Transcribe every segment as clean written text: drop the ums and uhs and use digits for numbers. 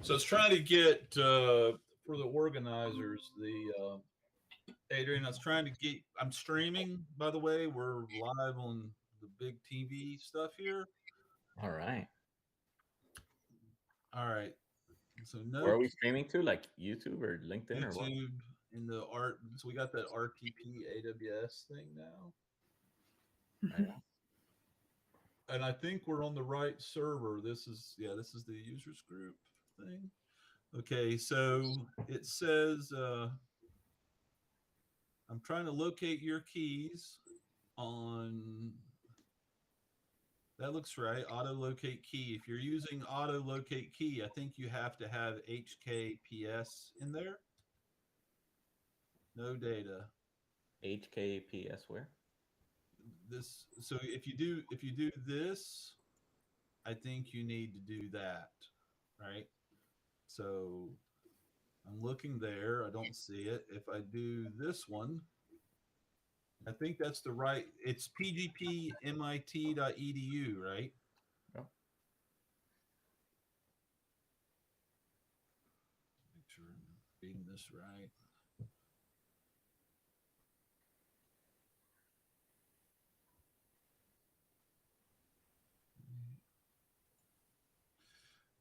So I was trying to get for the organizers the Adrian. I was trying to get. I'm streaming, by the way. We're live on the big TV stuff here. All right. All right. So Where no are we streaming to? Like YouTube or LinkedIn or what? YouTube in the art. So we got that RTP AWS thing now, Right on. and I think we're on the right server. This is the users group thing. Okay, so it says I'm trying to locate your keys on that looks right. Auto locate key. If you're using auto locate key, I think you have to have HKPS in there. No data. HKPS where? This so if you do this, I think you need to do that, right? So I'm looking there. I don't see it. If I do this one, I think that's the right. It's pgpmit.edu, right? Oh, Make sure I'm reading this right.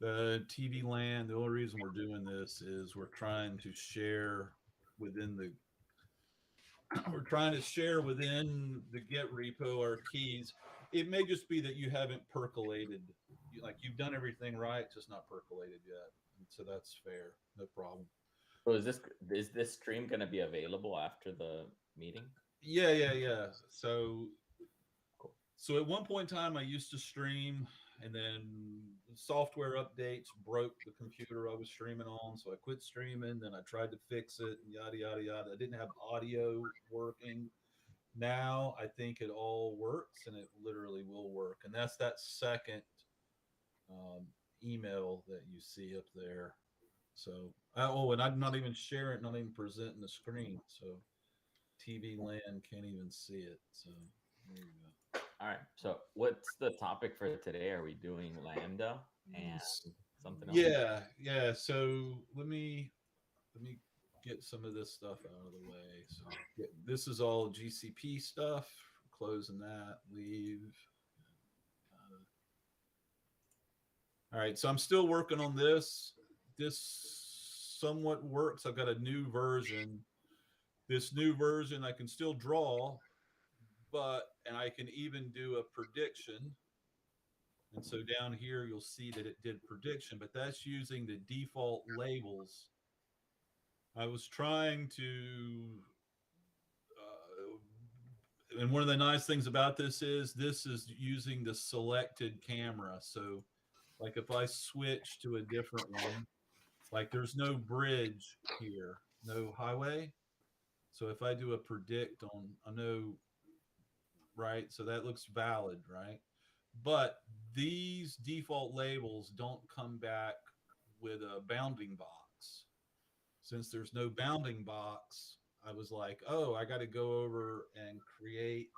The TV land, the only reason we're doing this is we're trying to share within the we're trying to share within the Git repo our keys. It may just be that you haven't percolated, like you've done everything right, it's just not percolated yet. And so that's fair, no problem. so is this stream going to be available after the meeting? Yeah. So Cool. So at one point in time, I used to stream, and then software updates broke the computer I was streaming on, so I quit streaming. Then I tried to fix it, and yada yada yada. I didn't have audio working. Now I think it all works, and it literally will work. And that's that second email that you see up there. So and I'm not even sharing, not even presenting the screen. So TV land can't even see it. So there you go. All right. So what's the topic for today? Are we doing Lambda and something else? Yeah. So let me get some of this stuff out of the way. So this is all GCP stuff. Closing that. Leave. All right. So I'm still working on this. This somewhat works. I've got a new version. This new version, I can still draw, and I can even do a prediction. And so down here, you'll see that it did prediction, but that's using the default labels. I was trying to, and one of the nice things about this is using the selected camera. So like if I switch to a different one, like there's no bridge here, no highway. So if I do a predict on, I know, right? So that looks valid, right? But these default labels don't come back with a bounding box. Since there's no bounding box, I was like, oh, I got to go over and create.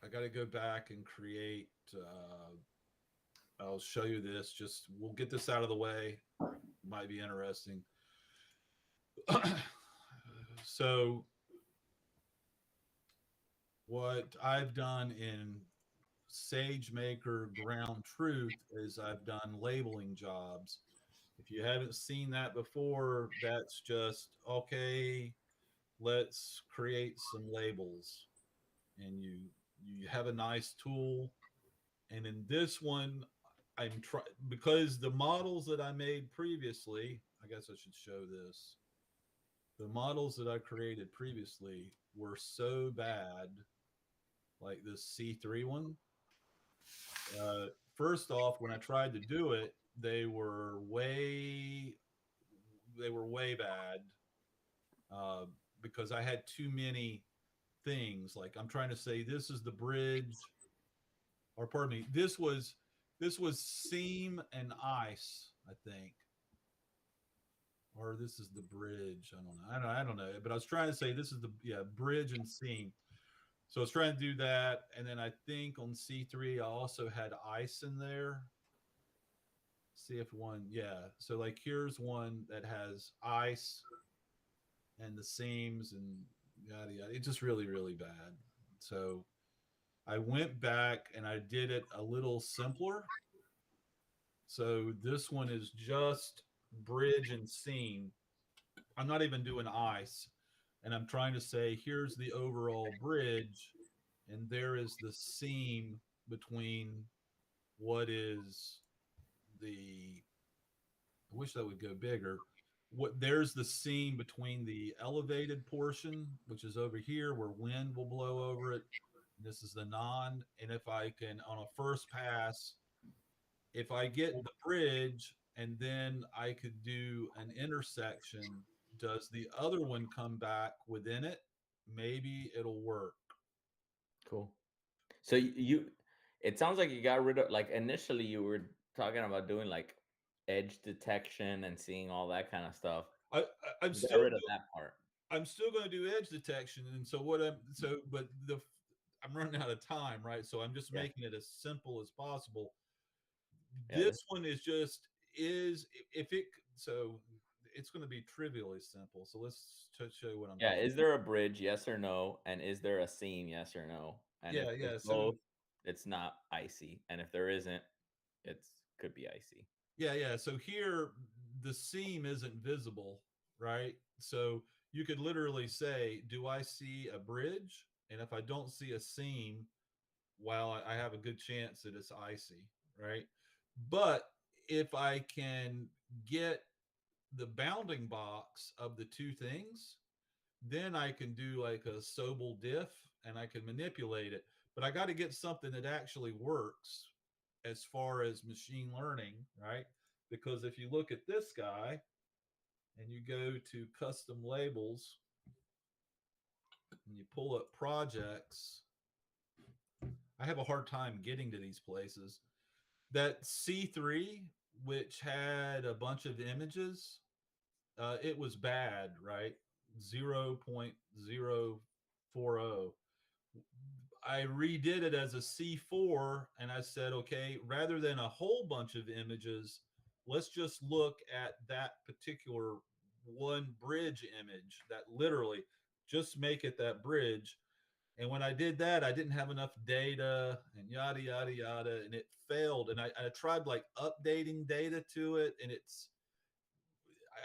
I got to go back and create. I'll show you this. Just we'll get this out of the way. Might be interesting. So what I've done in SageMaker Ground Truth is I've done labeling jobs. If you haven't seen that before, that's just okay. Let's create some labels, and you have a nice tool. And in this one, I'm trying because the models that I made previously. I guess I should show this. The models that I created previously were so bad, like this C3 one. First off, when I tried to do it, they were way bad because I had too many things. Like I'm trying to say, this is the bridge, or pardon me, this was seam and ice, I think, or this is the bridge. I don't know. But I was trying to say this is the bridge and seam. So I was trying to do that, and then I think on C3 I also had ice in there. See if one, yeah. So like here's one that has ice and the seams and yada yada. It's just really really bad. So I went back and I did it a little simpler. So this one is just bridge and seam. I'm not even doing ice, and I'm trying to say here's the overall bridge, and there is the seam between what is the, I wish that would go bigger. What, there's the seam between the elevated portion, which is over here where wind will blow over it. And this is the non. And if I can, on a first pass, if I get the bridge and then I could do an intersection, does the other one come back within it? Maybe it'll work. Cool. So it sounds like you got rid of, like, initially you were talking about doing like edge detection and seeing all that kind of stuff. I'm You got still rid of that part. I'm still going to do edge detection, and so what I'm so but the I'm running out of time, right? So I'm just Yeah. making it as simple as possible. Yeah. This one is just is if it so it's going to be trivially simple. So let's show you what I'm Yeah. talking. Is there a bridge? Yes or no? And is there a seam? Yes or no? And if Yeah, there's yeah. So both, it's not icy. And if there isn't, it's could be icy. yeah, yeah. So here the seam isn't visible, right? So you could literally say, "Do I see a bridge?" And if I don't see a seam, well, I have a good chance that it's icy, right? But if I can get the bounding box of the two things, then I can do like a Sobel diff and I can manipulate it. But I got to get something that actually works as far as machine learning, right? Because if you look at this guy and you go to custom labels and you pull up projects, I have a hard time getting to these places. That C3, which had a bunch of images, it was bad, right? 0.040. I redid it as a C4 and I said, okay, rather than a whole bunch of images, let's just look at that particular one bridge image that literally just make it that bridge. And when I did that, I didn't have enough data and yada, yada, yada. And it failed. And I tried like updating data to it. And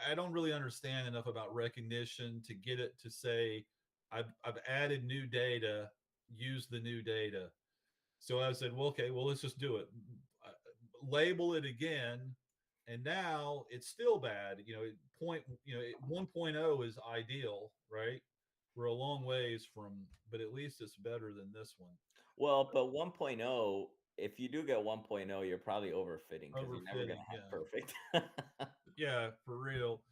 I don't really understand enough about recognition to get it to say, I've added new data, use the new data. So I said, well, okay, well, let's just do it. Label it again. And now it's still bad. You know, 1.0 is ideal, right? We're a long ways from, but at least it's better than this one. Well, but 1.0, if you do get 1.0, you're probably overfitting because you're never going Overfitting, to have yeah. perfect. Yeah, for real.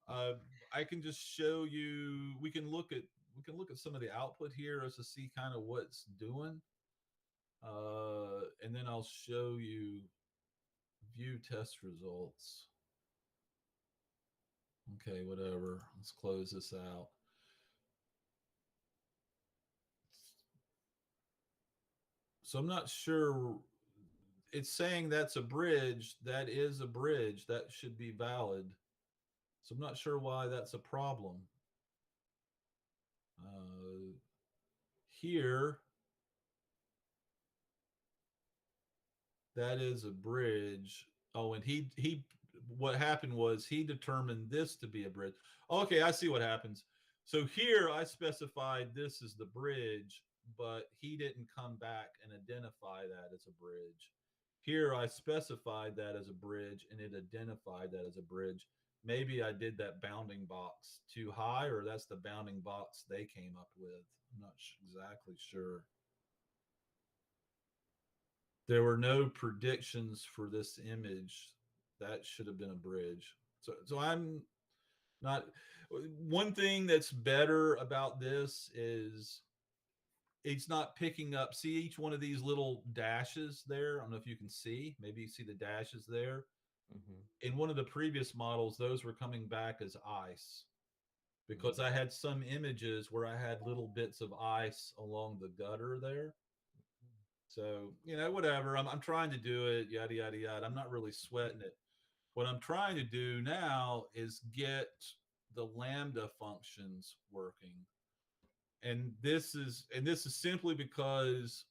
Uh, I can just show you. We can look at some of the output here as to see kind of what's doing, and then I'll show you view test results. Okay, whatever. Let's close this out. So I'm not sure. It's saying that's a bridge. That is a bridge. That should be valid. So I'm not sure why that's a problem. Here, that is a bridge. Oh, and he what happened was he determined this to be a bridge. Okay, I see what happens. So here I specified this as the bridge, but he didn't come back and identify that as a bridge. Here I specified that as a bridge and it identified that as a bridge. Maybe I did that bounding box too high, or that's the bounding box they came up with. I'm not exactly sure. There were no predictions for this image. That should have been a bridge. So I'm not. One thing that's better about this is it's not picking up. See each one of these little dashes there. I don't know if you can see. Maybe you see the dashes there. Mhm. In one of the previous models, those were coming back as ice. because I had some images where I had little bits of ice along the gutter there. So, whatever. I'm trying to do it, yada, yada, yada. I'm not really sweating it. What I'm trying to do now is get the Lambda functions working. And this is simply because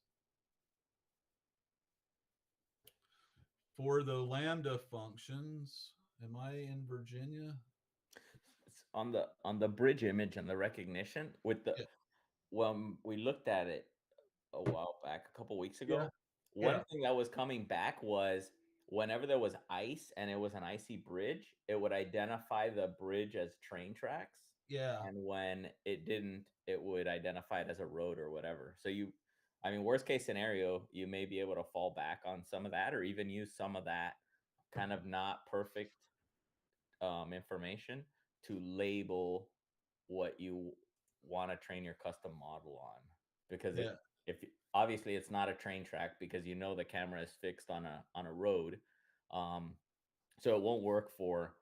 for the Lambda functions, am I in Virginia? On the bridge image and the recognition with the Yeah. when we looked at it a while back, a couple weeks Yeah. ago, one Yeah. thing that was coming back was whenever there was ice and it was an icy bridge, it would identify the bridge as train tracks. Yeah. And when it didn't, it would identify it as a road or whatever. So I mean, worst case scenario, you may be able to fall back on some of that or even use some of that kind of not perfect information to label what you want to train your custom model on, because Yeah. if obviously it's not a train track because the camera is fixed on a road, um, so it won't work for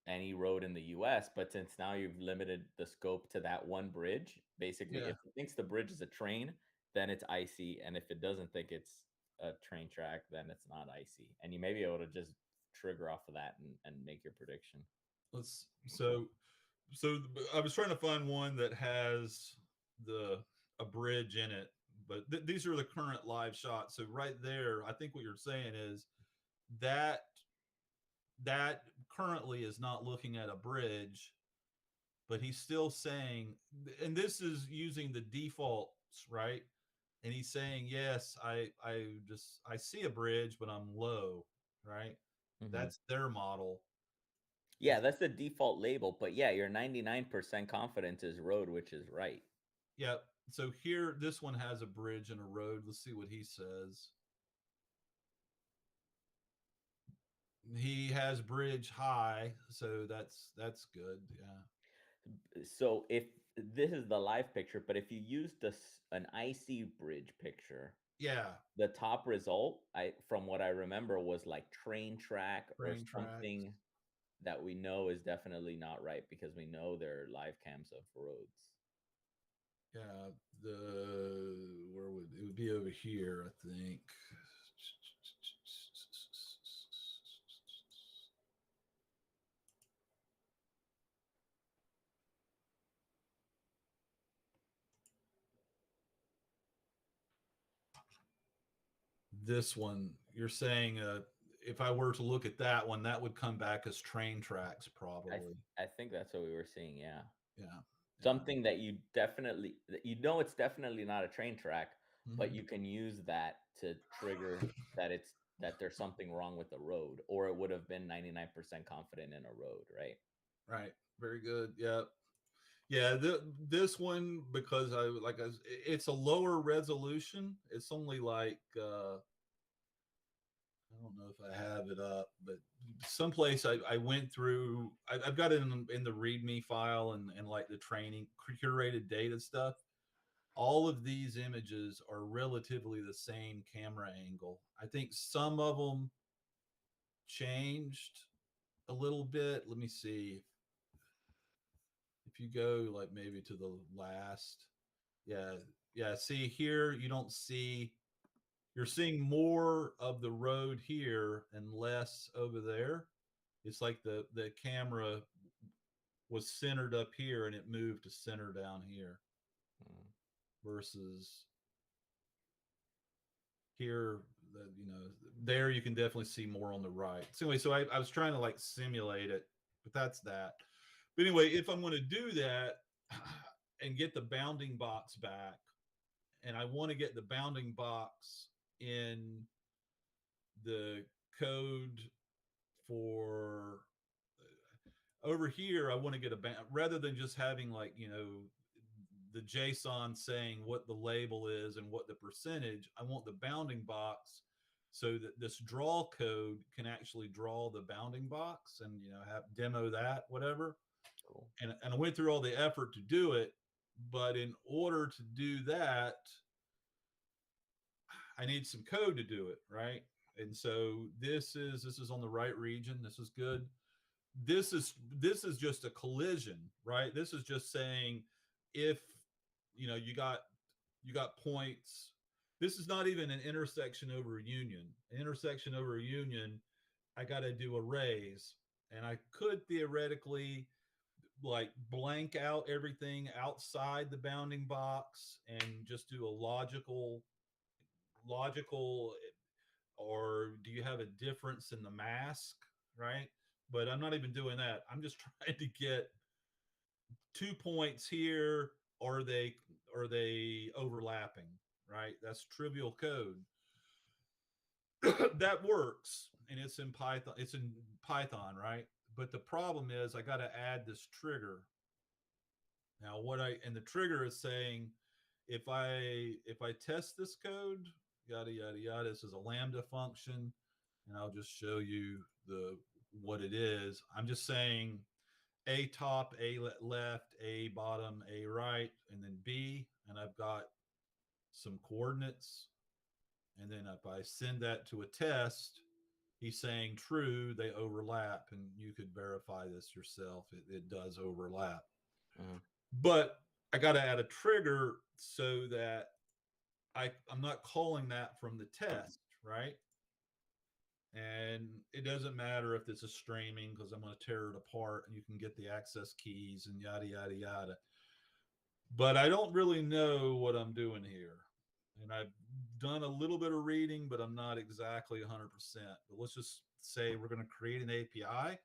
any road in the US. But since now you've limited the scope to that one bridge, basically Yeah. if it thinks the bridge is a train, then it's icy, and if it doesn't think it's a train track, then it's not icy, and you may be able to just trigger off of that and make your prediction. Let's so I was trying to find one that has the a bridge in it, but these are the current live shots. So right there, I think what you're saying is that that currently is not looking at a bridge, but he's still saying, and this is using the defaults, right? And he's saying, yes, I see a bridge, but I'm low, right? Mhm. That's their model. Yeah, that's the default label, but yeah, your 99% confidence is road, which is right. Yep. So here, this one has a bridge and a road. Let's see what he says. He has bridge high, so that's good. Yeah. So if this is the live picture, but if you use an icy bridge picture, Yeah. the top result, from what I remember, was like train track or Train tracks. something that we know is definitely not right because we know there are live cams of roads. Yeah. Where would it would be over here? I think. This one, you're saying, if I were to look at that one, that would come back as train tracks, probably. I think that's what we were seeing. Yeah, Yeah. Yeah. something that it's definitely not a train track, but Hmm. you can use that to trigger that there's something wrong with the road, or it would have been 99% confident in a road, right? Right. Very good. Yeah. Yeah. This one, because it's a lower resolution. It's only like, I don't know if I have it up, but someplace I went through, I've got it in the README file and like the training curated data stuff. All of these images are relatively the same camera angle. I think some of them changed a little bit. Let me see if you go like maybe to the last. Yeah, yeah. See here, you don't see. You're seeing more of the road here and less over there. It's like the camera was centered up here and it moved to center down here Mm. versus here. There you can definitely see more on the right. So anyway, so I was trying to like simulate it, but that's that. But anyway, if I'm going to do that and get the bounding box back, and I want to get the bounding box in the code for over here, I want to get rather than just having like, the JSON saying what the label is and what the percentage, I want the bounding box so that this draw code can actually draw the bounding box and, have demo that, whatever. Cool. And I went through all the effort to do it. But in order to do that, I need some code to do it, right? And so this is on the right region. This is good. this is just a collision, right? This is just saying if you got points. This is not even an intersection over a union. An intersection over a union, I got to do arrays, and I could theoretically like blank out everything outside the bounding box and just do a logical, or do you have a difference in the mask, right? But I'm not even doing that. I'm just trying to get 2 points here. Are they overlapping, right? That's trivial code. That works, and it's in Python, right? But the problem is I got to add this trigger. Now what I and the trigger is saying, if I test this code, yada yada yada, this is a lambda function, and I'll just show you the what it is. I'm just saying a top, a left, a bottom, a right, and then b, and I've got some coordinates. And then if I send that to a test, he's saying true, they overlap, and you could verify this yourself. It does overlap. Mhm. But I got to add a trigger so that I'm not calling that from the test, right? And it doesn't matter if this is streaming because I'm going to tear it apart and you can get the access keys and yada, yada, yada. But I don't really know what I'm doing here. And I've done a little bit of reading, but I'm not exactly 100%. But let's just say we're going to create an API.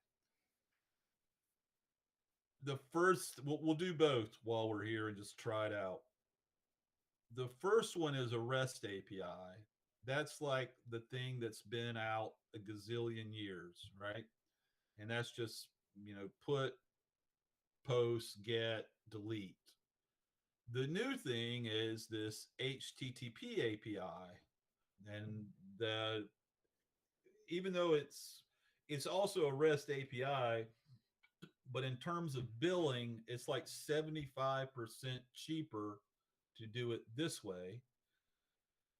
We'll do both while we're here and just try it out. The first one is a REST API. That's like the thing that's been out a gazillion years, right? And that's just, put, post, get, delete. The new thing is this HTTP API. And the even though it's also a REST API, but in terms of billing, it's like 75% cheaper to do it this way.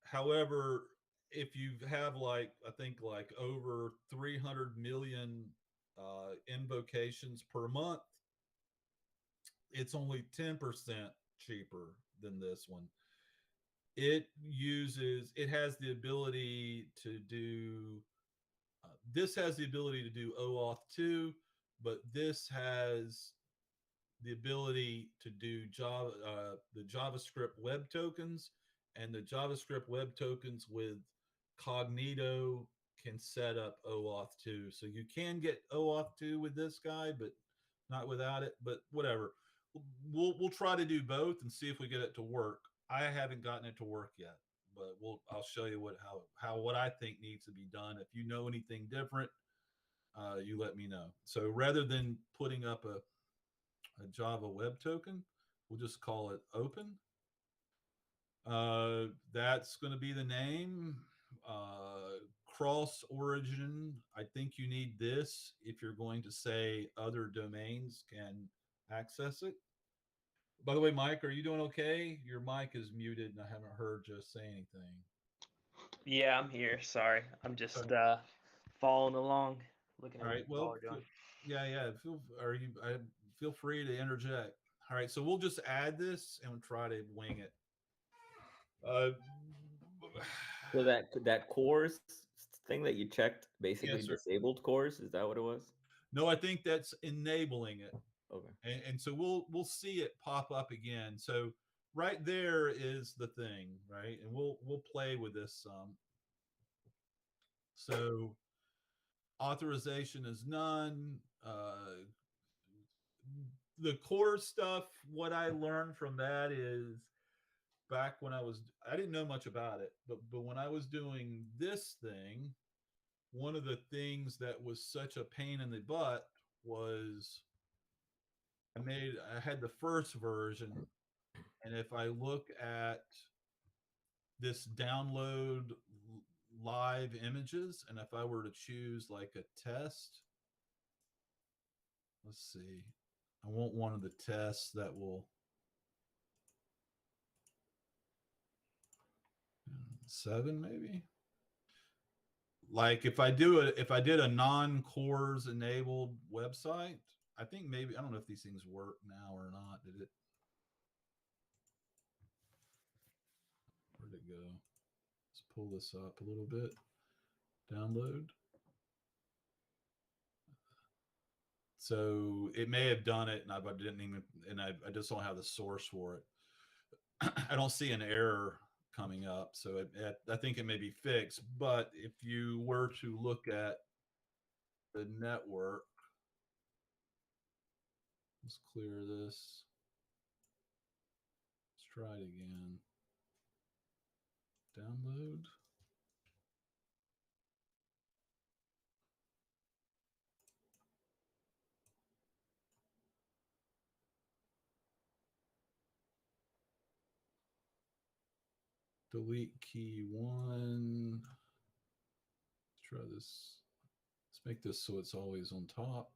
However, if you have like I think like over 300 million invocations per month, it's only 10% cheaper than this one. It has the ability to do this has the ability to do OAuth 2, but this has the ability to do the JavaScript web tokens, and the JavaScript web tokens with Cognito can set up OAuth 2. So you can get OAuth 2 with this guy, but not without it. But whatever, we'll try to do both and see if we get it to work. I haven't gotten it to work yet, but I'll show you what I think needs to be done. If you know anything different, you let me know. So rather than putting up a Java web token, we'll just call it open. That's going to be the name. Cross origin. I think you need this if you're going to say other domains can access it. By the way, Mike, are you doing okay? Your mic is muted and I haven't heard you say anything. Yeah, I'm here. Sorry. I'm just following along, looking at All what right. you all Well, are doing. yeah. Feel free to interject. All right. So we'll just add this and try to wing it. Uh, So that cores thing that you checked basically yes, sir. disabled cores. Is that what it was? No, I think that's enabling it. Okay. And so we'll see it pop up again. So right there is the thing, right? And we'll play with this some. So authorization is none. The core stuff, what I learned from that is back when I didn't know much about it, but when I was doing this thing, one of the things that was such a pain in the butt was I had the first version, and if I look at this download live images, and if I were to choose like a test, let's see, I want one of the tests that will 7 maybe. like if I did a non-cores enabled website, I think maybe, I don't know if these things work now or not. Did it? Where'd it go? Let's pull this up a little bit. Download. So it may have done it, and I didn't even, and I just don't have the source for it. I don't see an error coming up, so I think it may be fixed. But if you were to look at the network, let's clear this. Let's try it again. Download. Delete key 1. Let's try this. Let's make this so it's always on top.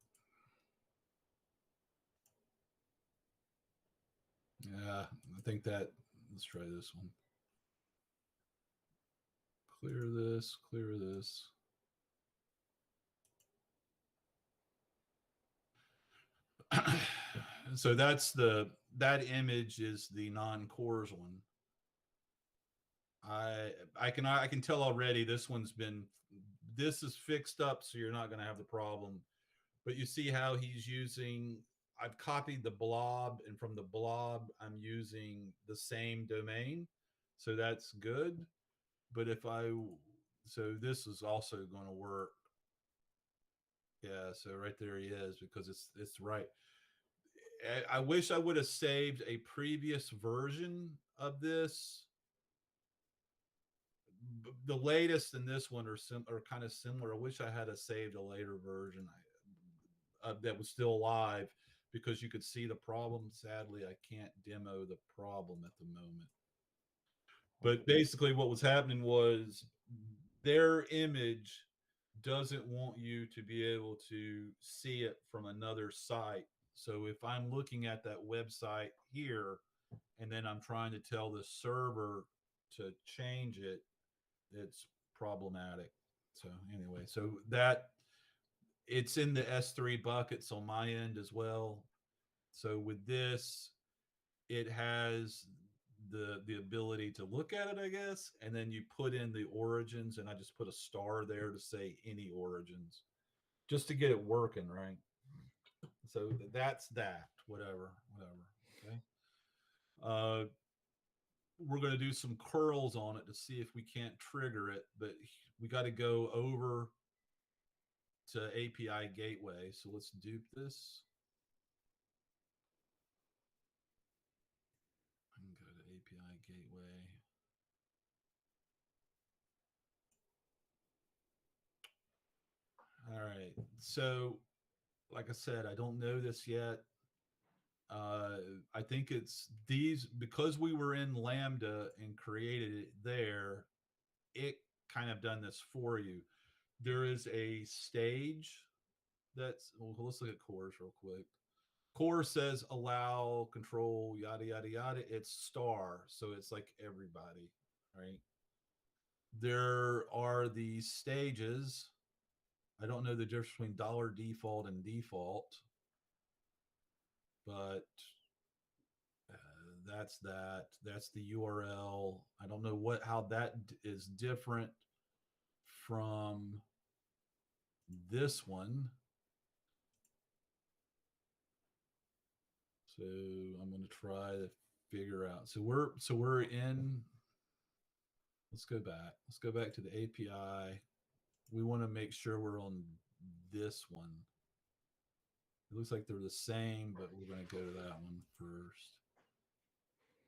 Yeah, I think that, let's try this one. Clear this, clear this. So that's that image is the non-cores one. I can tell already this is fixed up, so you're not going to have the problem. But you see how he's using, I've copied the blob, and from the blob I'm using the same domain, so that's good. But so this is also going to work. Yeah, so right there he is, because it's right. I wish I would have saved a previous version of this. The latest and this one are kind of similar. I wish I had saved a later version that was still live, because you could see the problem. Sadly, I can't demo the problem at the moment. But basically what was happening was their image doesn't want you to be able to see it from another site. So if I'm looking at that website here, and then I'm trying to tell the server to change it, it's problematic. So anyway, so that it's in the S3 buckets on my end as well. So with this, it has the ability to look at it, I guess, and then you put in the origins, and I just put a star there to say any origins, just to get it working, right? So that's that. Whatever. Okay. We're going to do some curls on it to see if we can't trigger it, but we got to go over to API gateway. So let's dupe this. And go to API gateway. All right. So, like I said, I don't know this yet. I think it's these, because we were in Lambda and created it there, it kind of done this for you. There is a stage that's, well, let's look at cores real quick. Core says allow, control, yada, yada, yada. It's star. So it's like everybody, right? There are these stages. I don't know the difference between $default and default, but that's that. That's the URL. I don't know how that is different from this one. So I'm going to try to figure out. So we're in. Let's go back. Let's go back to the API. We want to make sure we're on this one. It looks like they're the same, but we're going to go to that one first.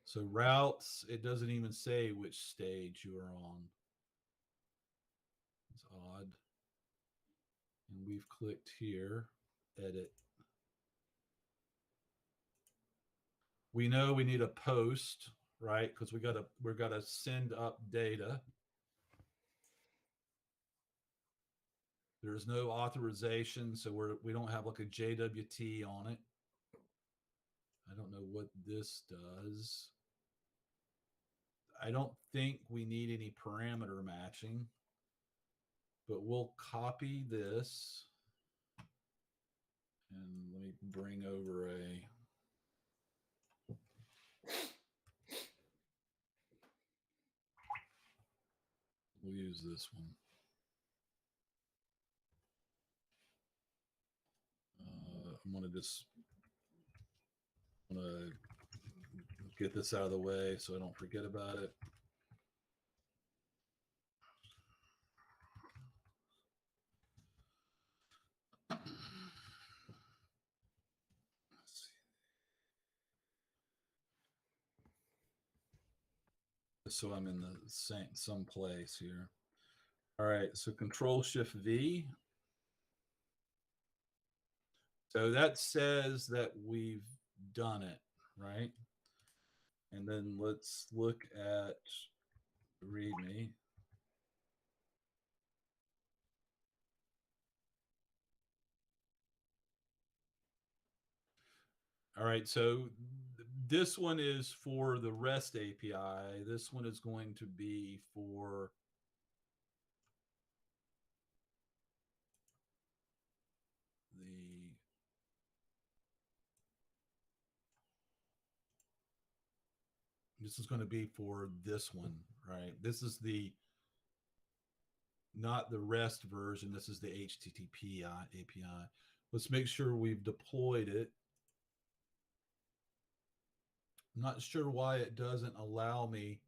So routes, it doesn't even say which stage you are on. It's odd. And we've clicked here, edit. We know we need a post, right? Because we're gotta send up data. There's no authorization, so we don't have like a JWT on it. I don't know what this does. I don't think we need any parameter matching, but we'll copy this. And let me bring over a. We'll use this one. I'm going to just get this out of the way so I don't forget about it. So I'm in the some place here. All right, so Control Shift V. So that says that we've done it, right? And then let's look at README. All right, so this one is for the REST API. This one is going to be for the this is going to be for this one, right? This is the not the REST version. This is the HTTP API. Let's make sure we've deployed it. I'm not sure why it doesn't allow me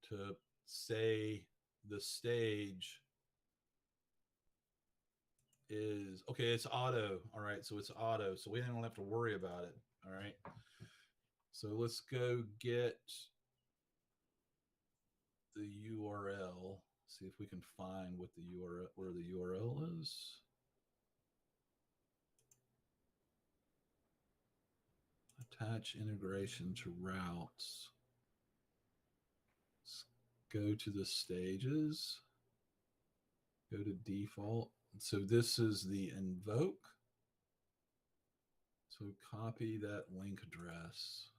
to say the stage is okay. It's auto. All right, so it's auto, so we don't have to worry about it. All right, so let's go get the URL. See if we can find what the URL, where the URL is. Attach integration to routes. Let's go to the stages. Go to default. So this is the invoke. So copy that link address.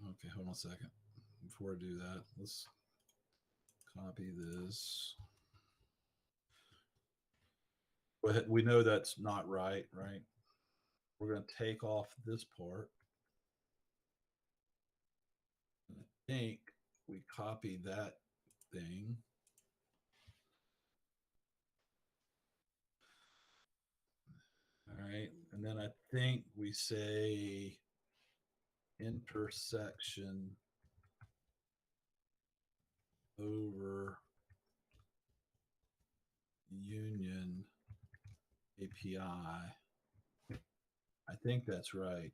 Okay, hold on a second. Before I do that, let's copy this. But we know that's not right, right? We're going to take off this part. And I think we copy that thing. All right. And then I think we say intersection over union API. I think that's right.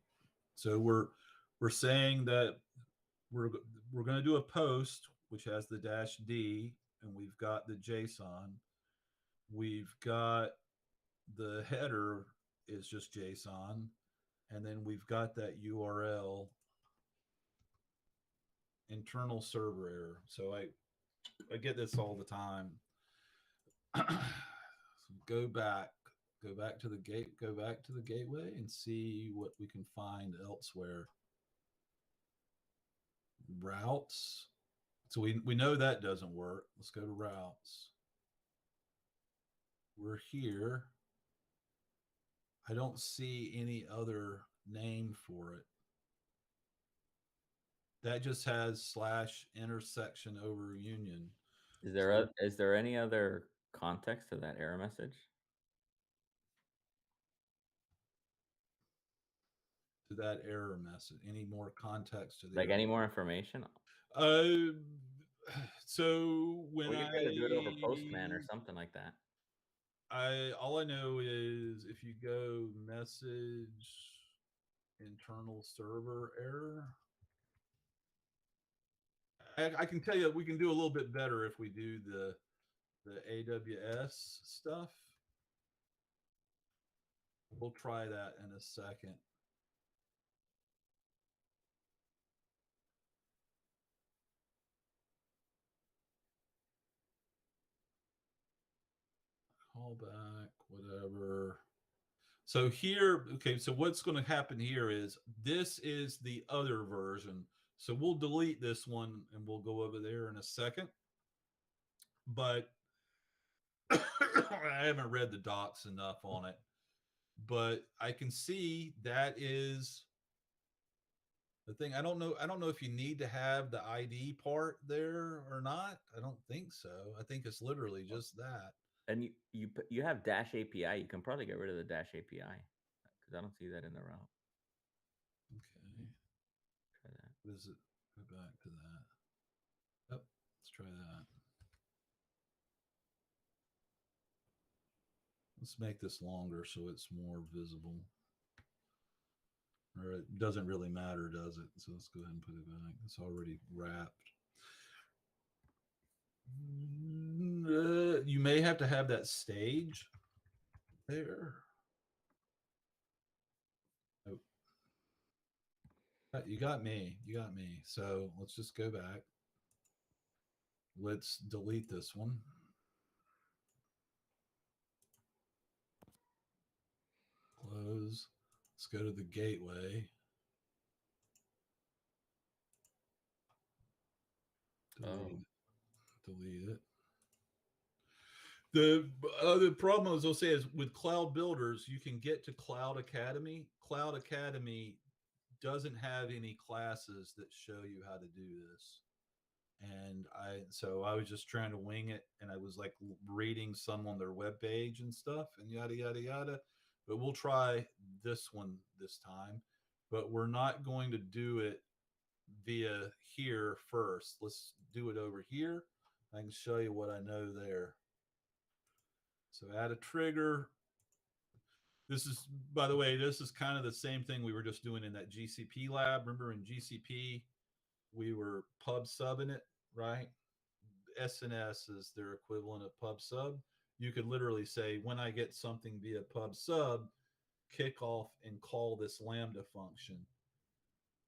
So we're saying that we're going to do a post which has the -d, and we've got the JSON. We've got the header is just JSON, and then we've got that URL internal server error. So I get this all the time. So go back to the gateway and see what we can find elsewhere. Routes. So we know that doesn't work. Let's go to routes. We're here. I don't see any other name for it. That just has /intersection over union. Is there any other context to that error message? To that error message, any more context to the like any more information? So when we could try to do it over Postman or something like that. All I know is if you go message internal server error, I can tell you we can do a little bit better if we do the AWS stuff. We'll try that in a second. Callback, whatever. So here, okay, so what's going to happen here is this is the other version. So we'll delete this one and we'll go over there in a second. but I haven't read the docs enough on it. But I can see that is the thing. I don't know. I don't know if you need to have the ID part there or not. I don't think so. I think it's literally just that. And you have Dash API. You can probably get rid of the Dash API because I don't see that in the route. Okay. Try that. What is it? Go back to that. Yep. Let's try that. Let's make this longer so it's more visible. Or it doesn't really matter, does it? So let's go ahead and put it back. It's already wrapped. You may have to have that stage there. Oh. You got me. You got me. So let's just go back. Let's delete this one. Close. Let's go to the gateway. Delete it. The other problem, as I'll say, is with Cloud Builders, you can get to Cloud Academy. Cloud Academy doesn't have any classes that show you how to do this. And I was just trying to wing it, and I was like reading some on their webpage and stuff and yada yada yada. But we'll try this one this time. But we're not going to do it via here first. Let's do it over here. I can show you what I know there. So add a trigger. This is, by the way, this is kind of the same thing we were just doing in that GCP lab. Remember in GCP, we were pub subbing it, right? SNS is their equivalent of pub sub. You could literally say, when I get something via pub sub, kick off and call this Lambda function.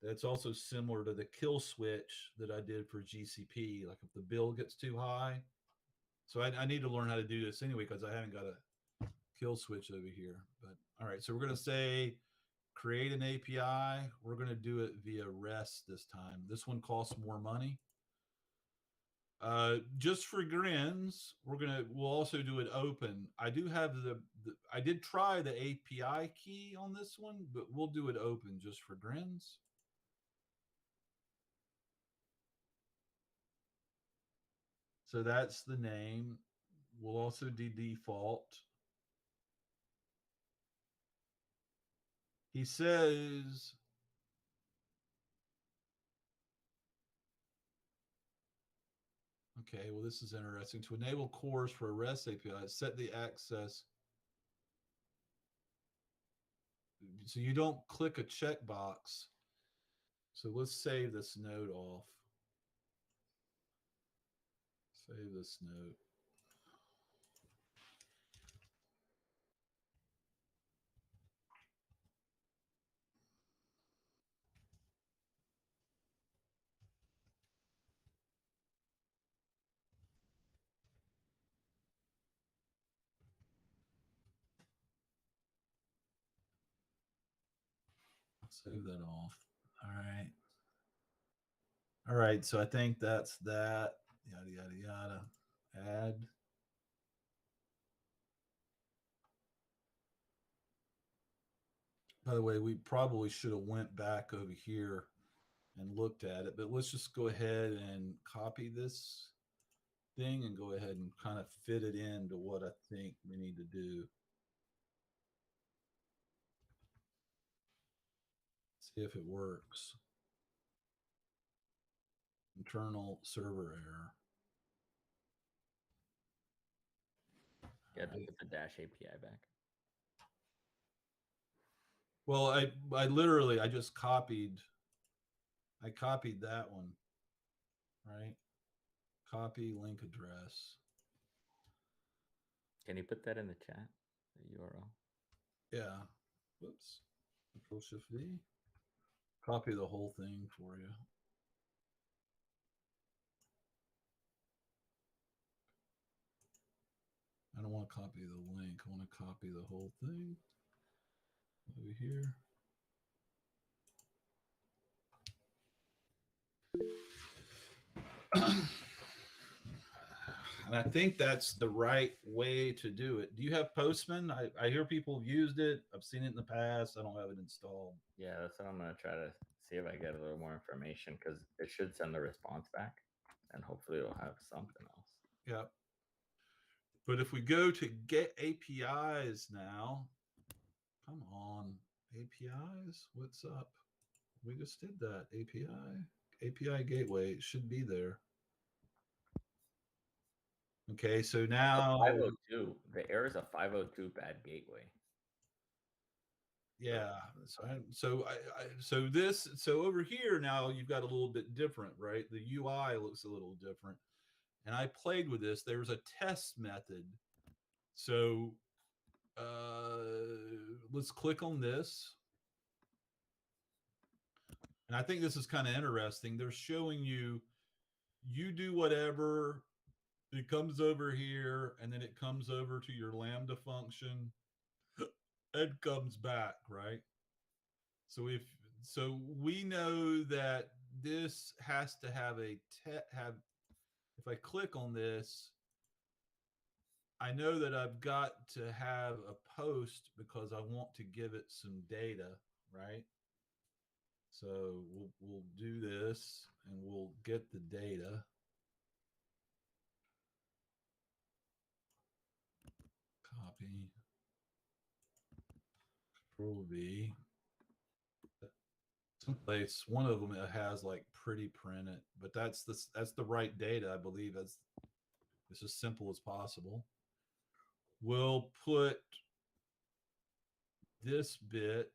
That's also similar to the kill switch that I did for GCP. Like if the bill gets too high. So I need to learn how to do this anyway, because I haven't got a kill switch over here. But all right, so we're going to say create an API. We're going to do it via REST this time. This one costs more money. Just for grins, we'll also do it open. I do have I did try the API key on this one, but we'll do it open just for grins. So that's the name. We'll also do default. He says, okay, well, this is interesting. To enable cores for a REST API, set the access. So you don't click a checkbox. So let's save this node off. Save this node. Save that off. All right. All right. So I think that's that. Yada, yada, yada. Add. By the way, we probably should have went back over here and looked at it, but let's just go ahead and copy this thing and go ahead and kind of fit it into what I think we need to do. See if it works. Internal server error. You have to put the Dash API back. Well, I just copied. I copied that one, right? Copy link address. Can you put that in the chat, the URL? Yeah. Whoops. Control Shift V. Copy the whole thing for you. I don't want to copy the link. I want to copy the whole thing over here. And I think that's the right way to do it. Do you have Postman? I hear people have used it. I've seen it in the past. I don't have it installed. Yeah, that's what I'm gonna try to see if I get a little more information because it should send the response back, and hopefully it'll have something else. Yep. But if we go to get APIs now, come on, APIs, what's up? We just did that. API gateway, it should be there. Okay, so now 502. The error is a 502 bad gateway. yeah. So over here now you've got a little bit different, right? The UI looks a little different. And I played with this. There's a test method. So let's click on this. And I think this is kind of interesting. They're showing you do whatever, it comes over here, and then it comes over to your Lambda function and comes back, right? So we know that this has to have if I click on this, I know that I've got to have a post because I want to give it some data, right? So we'll do this and we'll get the data. Copy. Control V. Someplace one of them has like pretty print it, but that's the right data. I believe it's as simple as possible. We'll put this bit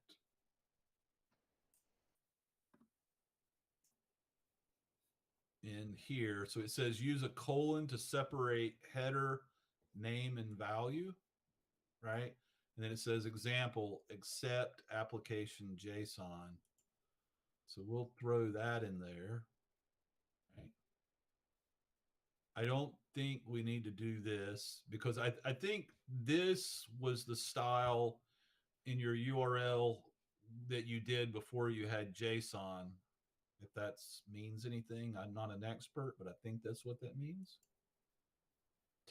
in here. So it says use a colon to separate header, name, and value, right? And then it says example, accept application JSON. So we'll throw that in there. Right? I don't think we need to do this because I think this was the style in your URL that you did before you had JSON. If that means anything, I'm not an expert, but I think that's what that means.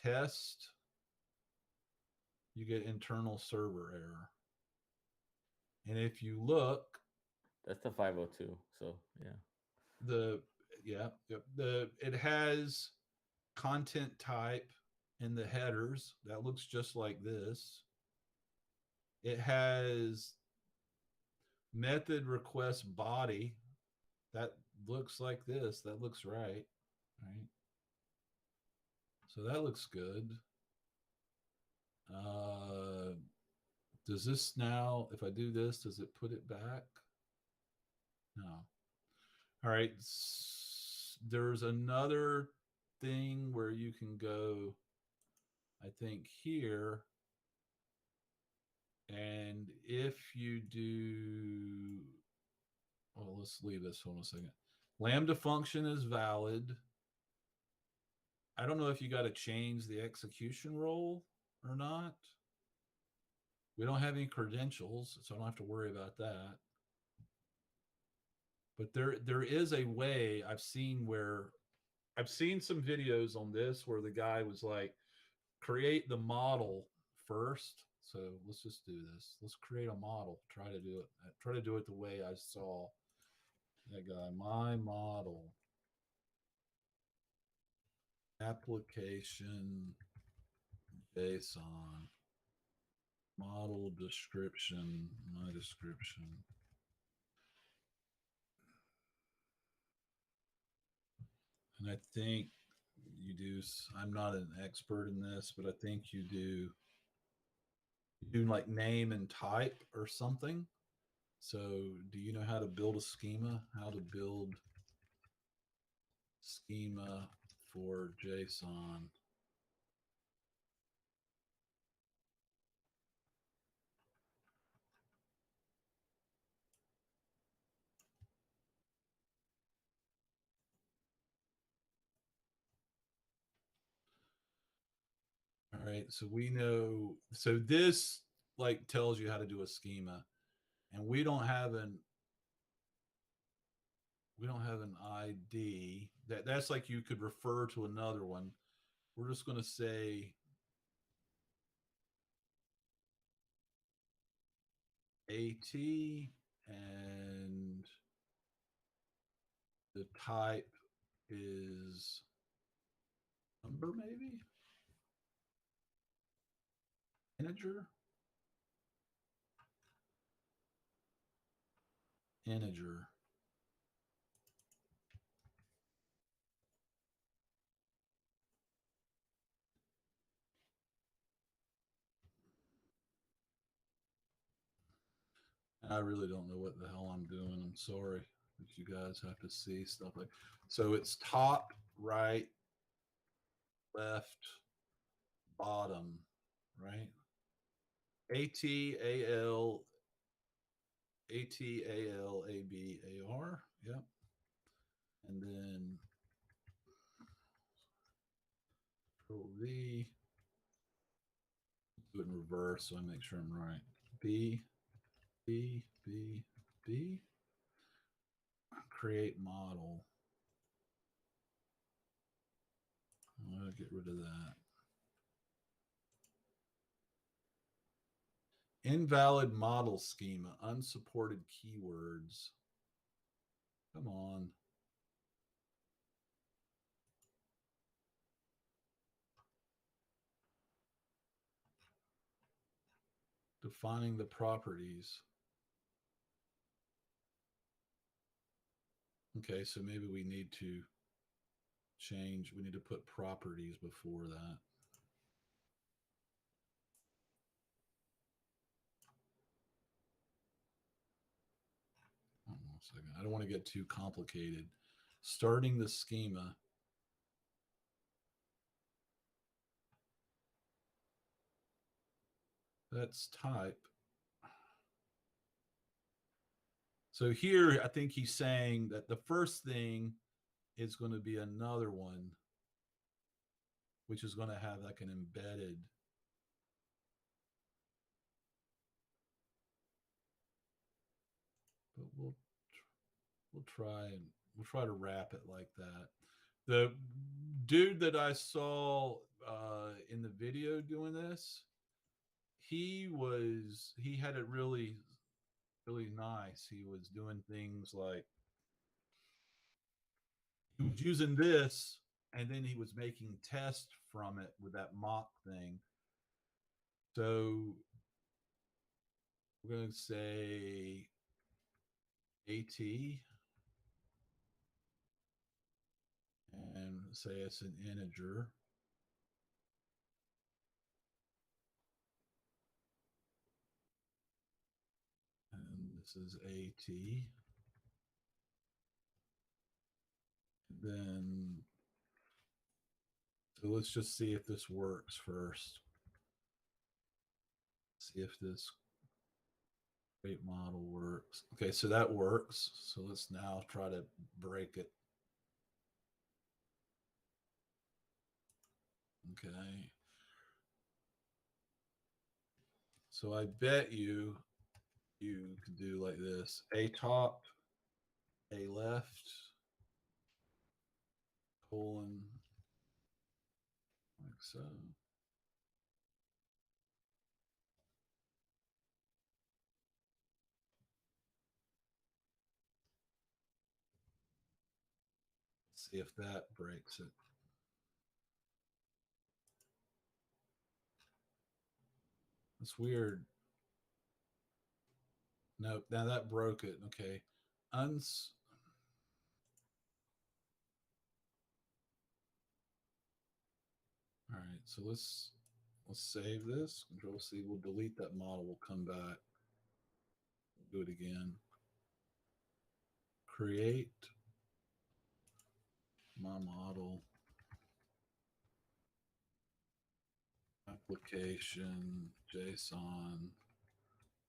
Test, you get internal server error. And if you look, that's the 502. So yeah, it has content type in the headers that looks just like this. It has method request body that looks like this. That looks right. So that looks good. Does this now, if I do this, does it put it back? No. All right. There's another thing where you can go, I think here. And if you do, well, let's leave this. Hold on a second. Lambda function is valid. I don't know if you got to change the execution role or not. We don't have any credentials, so I don't have to worry about that. But there is a way I've seen some videos on this where the guy was like, create the model first. So let's just do this. Let's create a model. Try to do it the way I saw that guy. My model. Application JSON. Model description. My description. And I think you do, I'm not an expert in this, but I think you do like name and type or something. So do you know how to build a schema? How to build schema for JSON? All right, so we know, so this like tells you how to do a schema, and we don't have an ID. That's like you could refer to another one. we're just going to say AT, and the type is number, maybe integer. Integer. I really don't know what the hell I'm doing. I'm sorry that you guys have to see stuff like. So it's top, right, left, bottom, right? ATAL, ATALABAR. Yep. And then Control V. Do it in reverse so I make sure I'm right. B, B, B, B. Create model. I'm going to get rid of that. Invalid model schema, unsupported keywords. Come on. Defining the properties. Okay, so maybe we need to change, we need to put properties before that. Hold on a second. I don't want to get too complicated. Starting the schema. That's type. So here, I think he's saying that the first thing is going to be another one, which is going to have like an embedded. But we'll try to wrap it like that. The dude that I saw in the video doing this, he had it really nice. He was doing things like he was using this, and then he was making tests from it with that mock thing. So we're going to say AT and say it's an integer. And this is AT. Then, so let's just see if this works first. See if this create model works. Okay, so that works. So let's now try to break it. Okay. So I bet you can do like this. A top, A left, colon, like so. See if that breaks it. It's weird. Nope, now that broke it. Okay. All right, so let's save this. Control C. We'll delete that model. We'll come back. Do it again. Create my model. Application, JSON,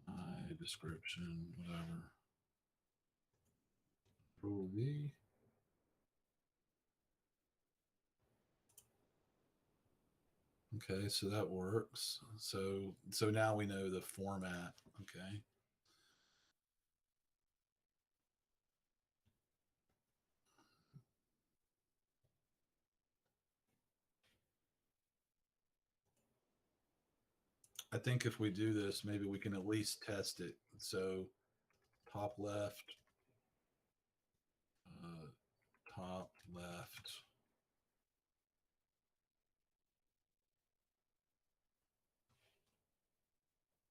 my description, whatever. Control V. Okay, so that works. So now we know the format. Okay. I think if we do this, maybe we can at least test it. So top left, uh, top left.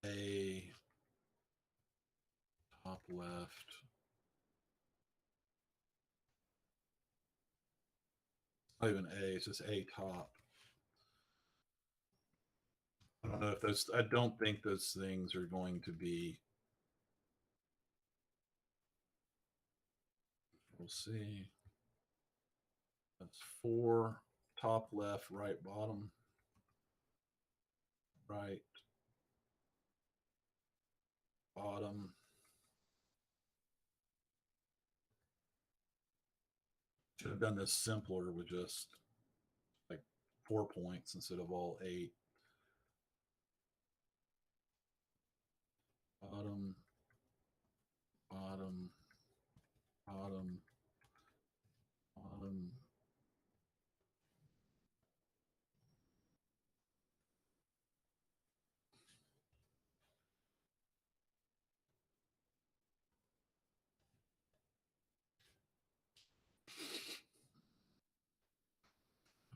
A top left. Not even A, it's just A top. I don't know if those, I don't think those things are going to be. We'll see. That's 4, top left, right bottom, right bottom. Should have done this simpler with just like 4 points instead of all 8. Bottom, bottom, bottom, bottom.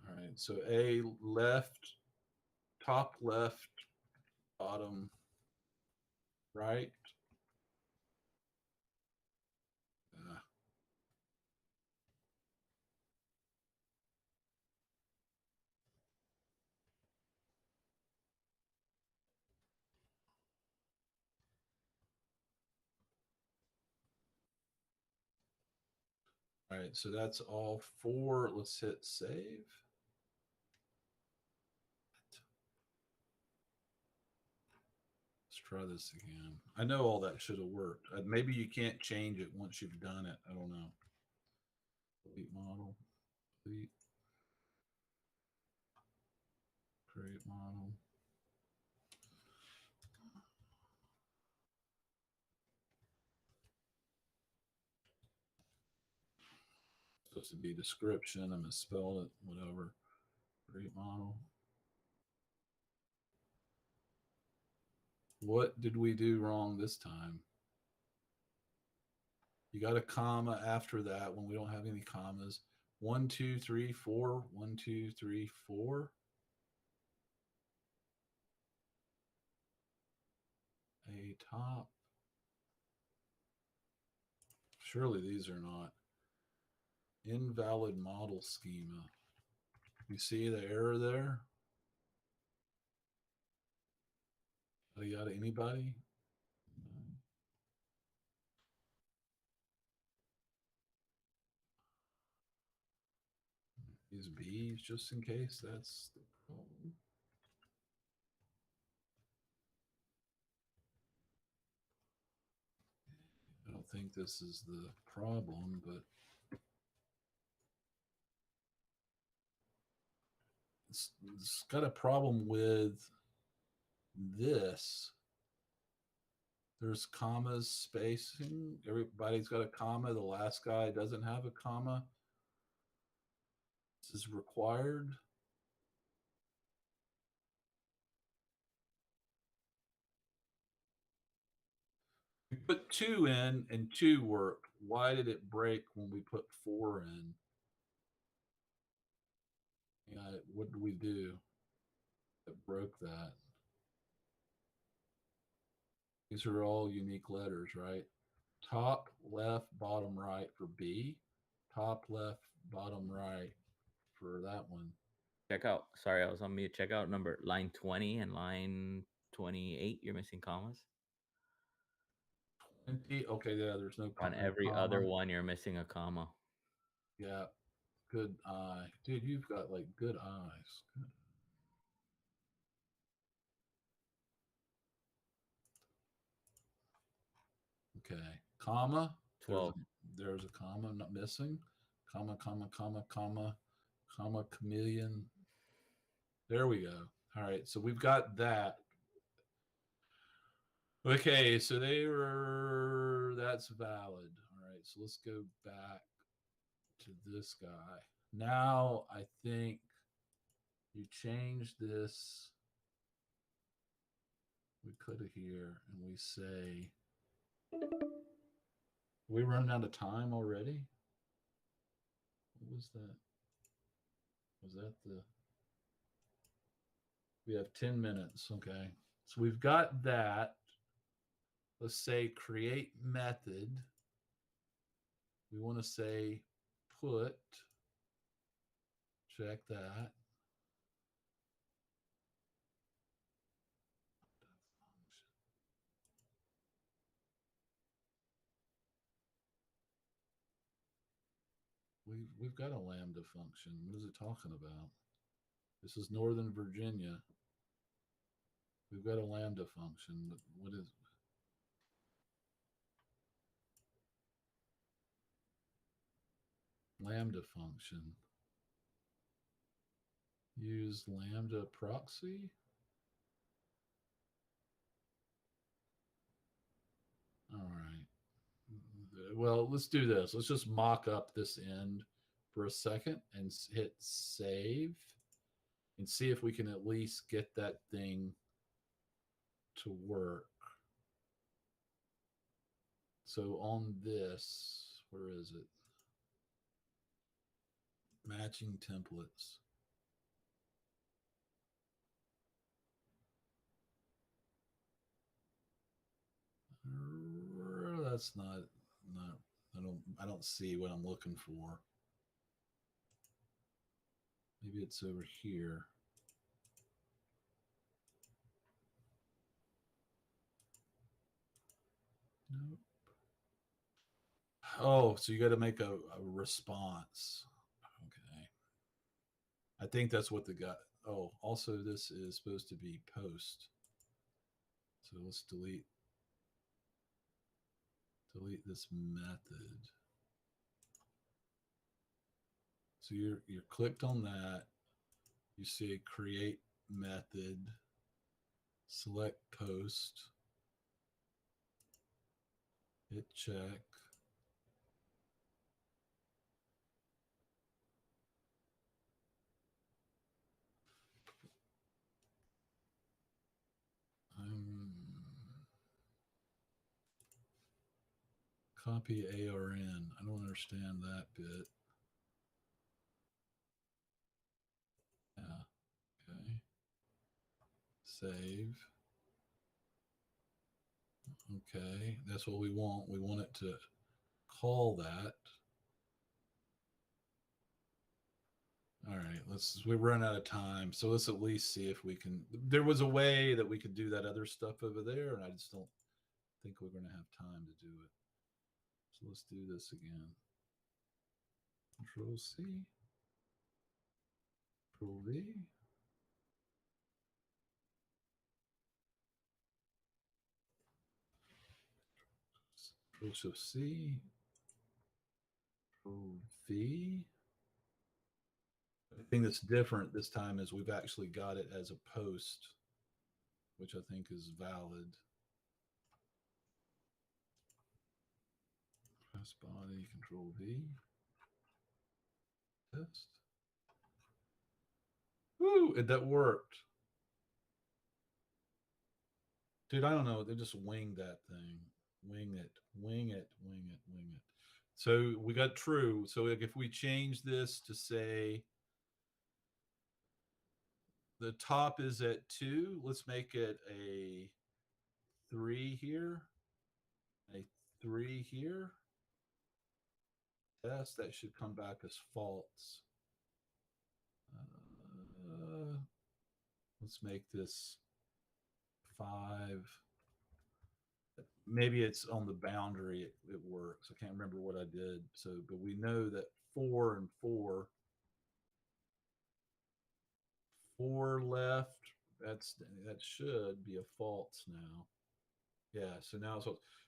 All right, so A left, top left, bottom, right. Uh, all right, so that's all 4. Let's hit save. Let's try this again. I know all that should have worked. Maybe you can't change it once you've done it. I don't know. Delete model. Delete. Create model. Supposed to be description. I misspelled it. Whatever. Create model. What did we do wrong this time? You got a comma after that when we don't have any commas. 1, 2, 3, 4. 1, 2, 3, 4. A top. Surely these are not. Invalid model schema. You see the error there? Yada, anybody? These B's just in case that's the problem. I don't think this is the problem, but it's got a problem with this. There's commas, spacing. Everybody's got a comma. The last guy doesn't have a comma. This is required. We put 2 in and 2 worked. Why did it break when we put 4 in? Yeah, what did we do that broke that? These are all unique letters, right? Top, left, bottom, right for B. Top, left, bottom, right for that one. Check out. Sorry, I was on mute. Check out number line 20 and line 28. You're missing commas. 20. Okay, yeah, there's no On every other one, you're missing a comma. Yeah, good eye. Dude, you've got like good eyes. Good. Okay, comma. 12. There's a comma, I'm not missing. Comma, comma, comma, comma, comma, chameleon. There we go. All right, so we've got that. Okay, so that's valid. All right, so let's go back to this guy. Now I think you change this we could have here, and we say, we running out of time already? What was that? Was that the? We have 10 minutes. Okay. So we've got that. Let's say create method. We want to say put. Check that. We've got a lambda function. What is it talking about? This is Northern Virginia. We've got a lambda function. What is lambda function? Use lambda proxy? All right. Well, let's do this. Let's just mock up this end for a second and hit save and see if we can at least get that thing to work. So on this, where is it? Matching templates. That's not I don't see what I'm looking for. Maybe it's over here. Nope. Oh, so you got to make a response. Okay. I think that's what the guy. Oh, also this is supposed to be post. So let's delete this method. So you're clicked on that. You see a create method. Select post. Hit check. Copy ARN. I don't understand that bit. Yeah. Okay. Save. Okay. That's what we want. We want it to call that. All right. We run out of time. So let's at least see if we can. There was a way that we could do that other stuff over there, and I just don't think we're going to have time to do it. So let's do this again. Control C. Control V. Control Shift C. Control V. The thing that's different this time is we've actually got it as a post, which I think is valid. Press body, Control V. Test. Woo! That worked. Dude, I don't know. They just winged that thing. Wing it, wing it, wing it, wing it. So we got true. So if we change this to say the top is at 2, let's make it a 3 here, a 3 here. Test, that should come back as false. Let's make this 5. Maybe it's on the boundary. It works. I can't remember what I did. So, but we know that 4 and 4 left. That should be a false now. Yeah. So now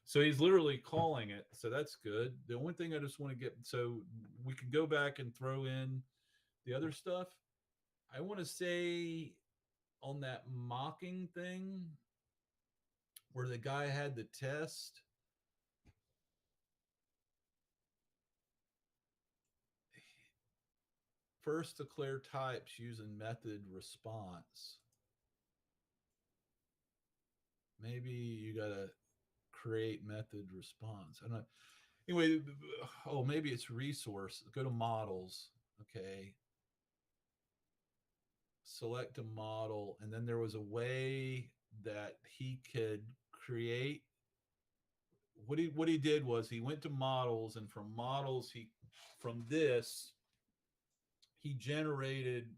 so he's literally calling it. So that's good. The only thing I just want to get, so we can go back and throw in the other stuff. I want to say on that mocking thing where the guy had the test, first declare types using method response. maybe you gotta create method response. I don't know. Anyway, oh, maybe it's resource. Go to models. Okay. Select a model, and then there was a way that he could create. What he did was he went to models, and from models from this he generated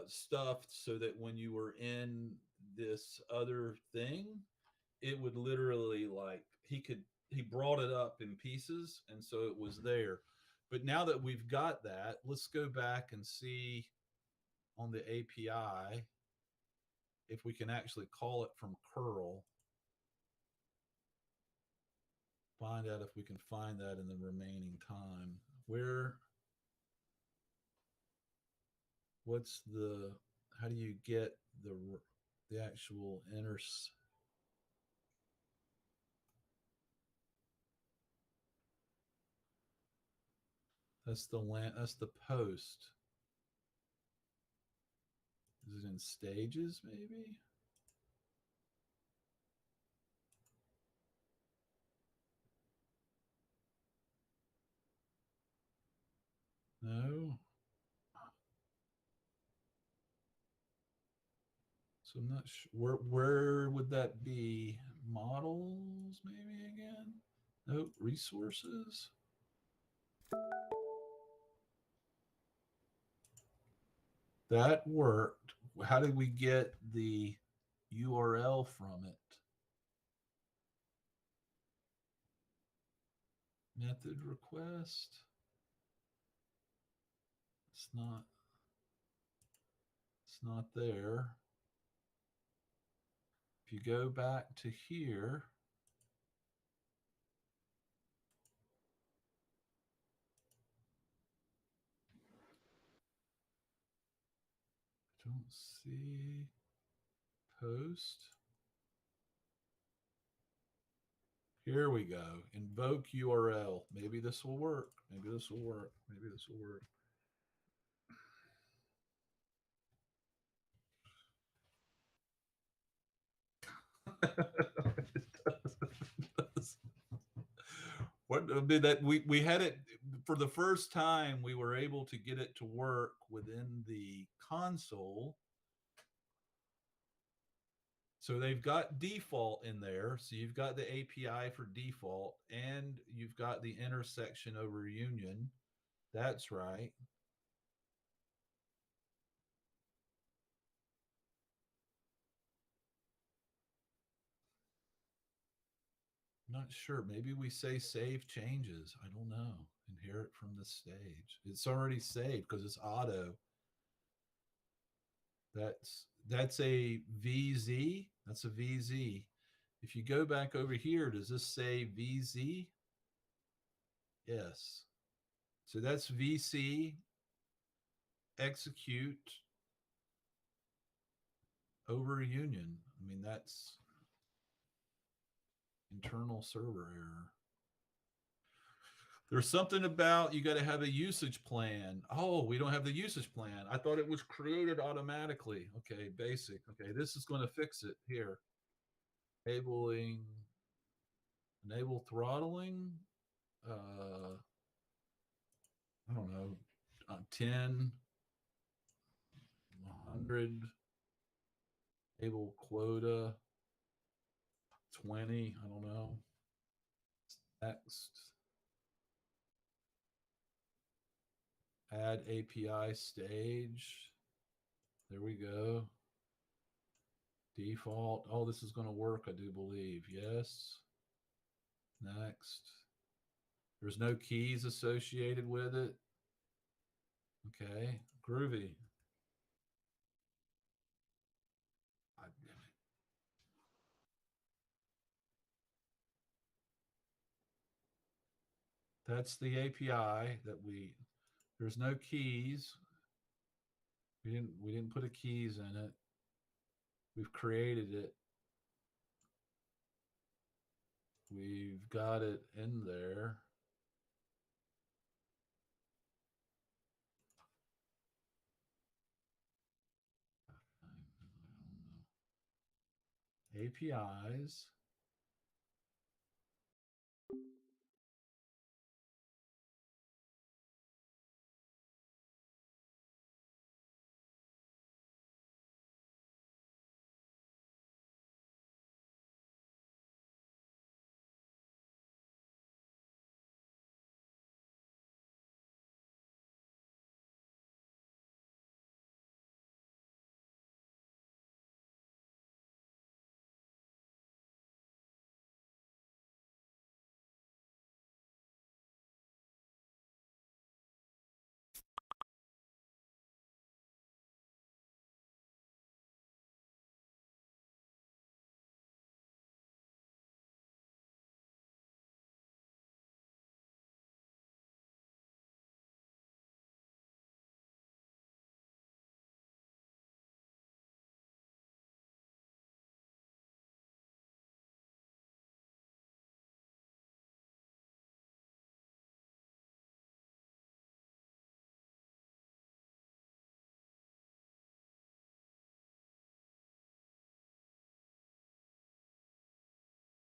stuff so that when you were in this other thing, it would literally, like, he brought it up in pieces, and so it was there. But now that we've got that, let's go back and see on the API if we can actually call it from curl. Find out if we can find that in the remaining time. How do you get the actual that's the post. Is it in stages, maybe? No. So I'm not sure. Where would that be? Models, maybe again? Nope. Resources. That worked. How did we get the URL from it? Method request. It's not there. If you go back to here, I don't see post. Here we go. Invoke URL. Maybe this will work. Maybe this will work. Maybe this will work. What I mean, that we had it for the first time. We were able to get it to work within the console. So they've got default in there. So you've got the API for default, and you've got the intersection over union. That's right. Not sure. Maybe we say save changes. I don't know. Inherit from the stage. It's already saved because it's auto. That's a VZ. That's a VZ. If you go back over here, does this say VZ? Yes. So that's VC execute over union. I mean, that's internal server error. There's something about you got to have a usage plan. Oh, we don't have the usage plan. I thought it was created automatically. Okay, basic. Okay, this is going to fix it here. Enable throttling. I don't know, 10, 100, enable quota, 20, I don't know. Next. Add API stage. There we go. Default. Oh, this is going to work, I do believe. Yes. Next. There's no keys associated with it. Okay. Groovy. That's the API that there's no keys. We didn't put a keys in it. We've created it. We've got it in there. APIs.